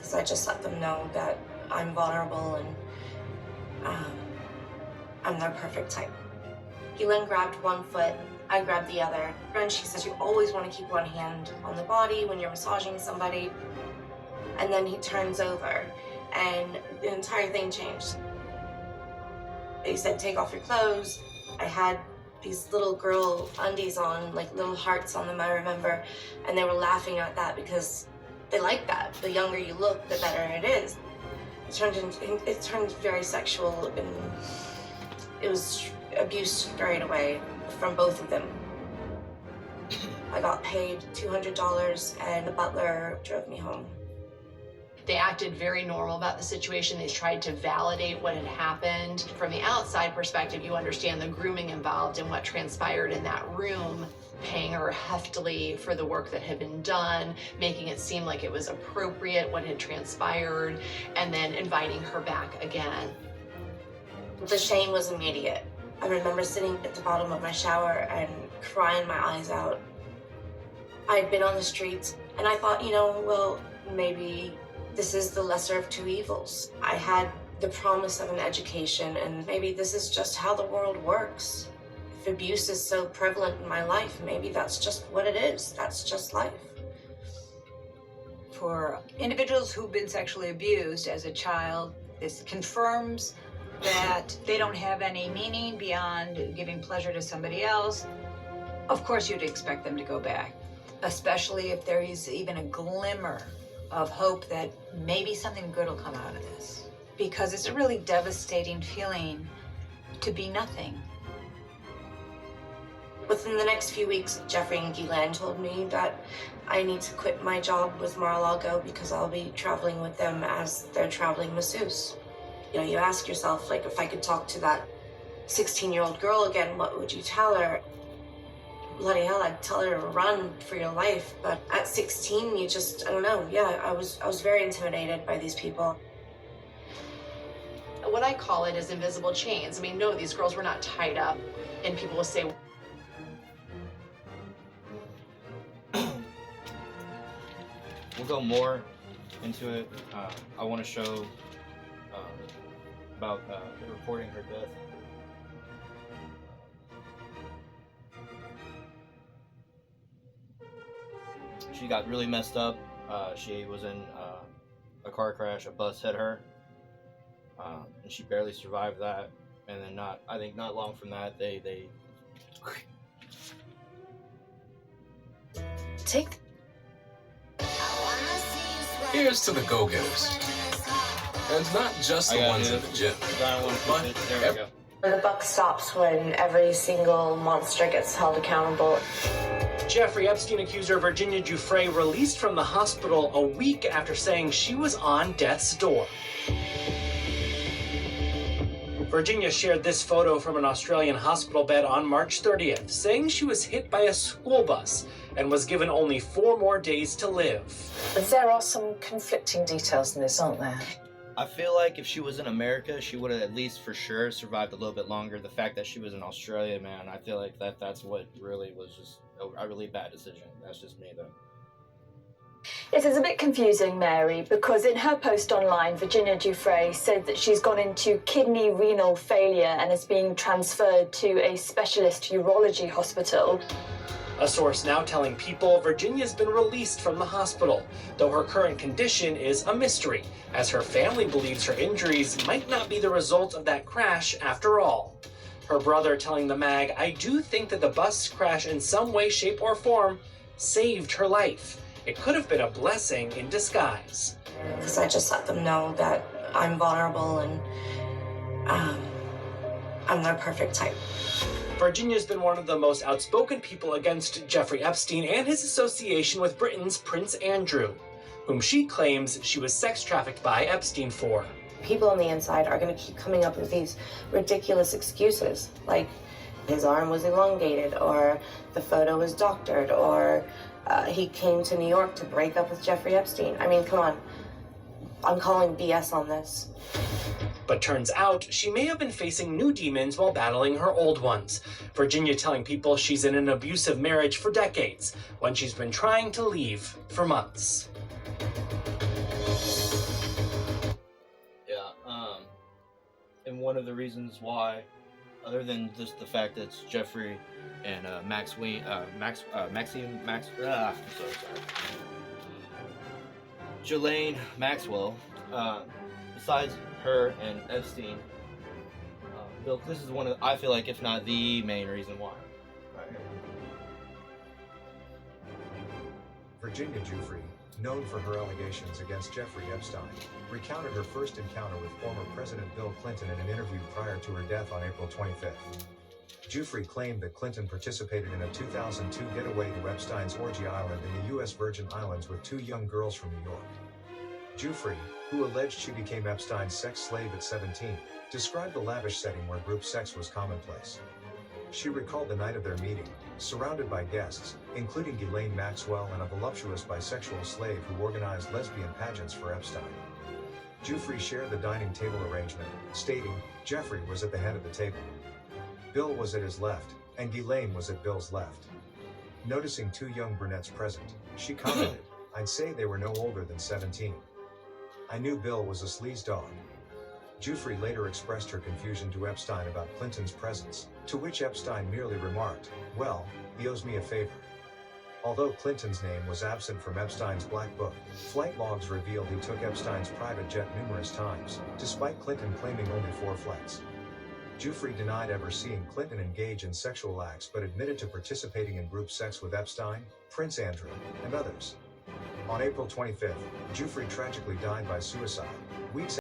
because I just let them know that I'm vulnerable and I'm their perfect type. Ghislaine grabbed one foot, I grabbed the other, and she says you always want to keep one hand on the body when you're massaging somebody. And then he turns over and the entire thing changed. They said, take off your clothes. I had these little girl undies on, like little hearts on them, I remember, and they were laughing at that because they like that. The younger you look, the better it is. It turned very sexual, and it was abuse straight away from both of them. I got paid $200 and the butler drove me home. They acted very normal about the situation. They tried to validate what had happened. From the outside perspective, you understand the grooming involved and what transpired in that room, paying her heftily for the work that had been done, making it seem like it was appropriate what had transpired, and then inviting her back again. The shame was immediate. I remember sitting at the bottom of my shower and crying my eyes out. I'd been on the streets and I thought, well, maybe this is the lesser of two evils. I had the promise of an education, and maybe this is just how the world works. If abuse is so prevalent in my life, maybe that's just what it is. That's just life. For individuals who've been sexually abused as a child, this confirms that they don't have any meaning beyond giving pleasure to somebody else. Of course, you'd expect them to go back, especially if there is even a glimmer of hope that maybe something good will come out of this. Because it's a really devastating feeling to be nothing. Within the next few weeks, Giuffre and Ghislaine told me that I need to quit my job with Mar-a-Lago because I'll be traveling with them as their traveling masseuse. You ask yourself, like, if I could talk to that 16-year-old girl again, what would you tell her? Bloody hell, I'd tell her to run for your life. But at 16, you just, I don't know. Yeah, I was very intimidated by these people. What I call it is invisible chains. I mean, no, these girls were not tied up, and people will say, we'll go more into it. I want to show about reporting her death. She got really messed up. She was in a car crash. A bus hit her, and she barely survived that. And then I think not long from that, they Take. Here's to the go-getters. And not just the ones in the gym. But there we go. The buck stops when every single monster gets held accountable. Jeffrey Epstein accuser Virginia Giuffre released from the hospital a week after saying she was on death's door. Virginia shared this photo from an Australian hospital bed on March 30th, saying she was hit by a school bus and was given only 4 more days to live. There are some conflicting details in this, aren't there? I feel like if she was in America, she would have at least for sure survived a little bit longer. The fact that she was in Australia, man, I feel like that's what really was just a really bad decision. That's just me, though. Yes, it's a bit confusing, Mary, because in her post online, Virginia Giuffre said that she's gone into kidney renal failure and is being transferred to a specialist urology hospital. A source now telling People Virginia's been released from the hospital, though her current condition is a mystery, as her family believes her injuries might not be the result of that crash after all. Her brother telling the mag, "I do think that the bus crash in some way, shape, or form saved her life. It could have been a blessing in disguise." Because I just let them know that I'm vulnerable and I'm their perfect type. Virginia's been one of the most outspoken people against Jeffrey Epstein and his association with Britain's Prince Andrew, whom she claims she was sex trafficked by Epstein for. People on the inside are going to keep coming up with these ridiculous excuses, like his arm was elongated, or the photo was doctored, or he came to New York to break up with Jeffrey Epstein. I mean, come on. I'm calling BS on this. But turns out she may have been facing new demons while battling her old ones. Virginia telling People she's in an abusive marriage for decades, when she's been trying to leave for months. and one of the reasons why, other than just the fact that it's Giuffre and I'm so sorry. Ghislaine Maxwell, besides her and Epstein, Bill, this is one of, I feel like, if not the main reason why. Right here. Virginia Giuffre, known for her allegations against Jeffrey Epstein, recounted her first encounter with former President Bill Clinton in an interview prior to her death on April 25th. Giuffre claimed that Clinton participated in a 2002 getaway to Epstein's Orgy Island in the U.S. Virgin Islands with 2 young girls from New York. Giuffre, who alleged she became Epstein's sex slave at 17, described the lavish setting where group sex was commonplace. She recalled the night of their meeting, surrounded by guests, including Ghislaine Maxwell and a voluptuous bisexual slave who organized lesbian pageants for Epstein. Giuffre shared the dining table arrangement, stating, "Jeffrey was at the head of the table. Bill was at his left, and Ghislaine was at Bill's left." Noticing 2 young brunettes present, she commented, "I'd say they were no older than 17. I knew Bill was a sleaze dog." Giuffre later expressed her confusion to Epstein about Clinton's presence, to which Epstein merely remarked, "Well, he owes me a favor." Although Clinton's name was absent from Epstein's black book, flight logs revealed he took Epstein's private jet numerous times, despite Clinton claiming only 4 flights. Giuffre denied ever seeing Clinton engage in sexual acts but admitted to participating in group sex with Epstein, Prince Andrew, and others. On April 25th, Giuffre tragically died by suicide, weeks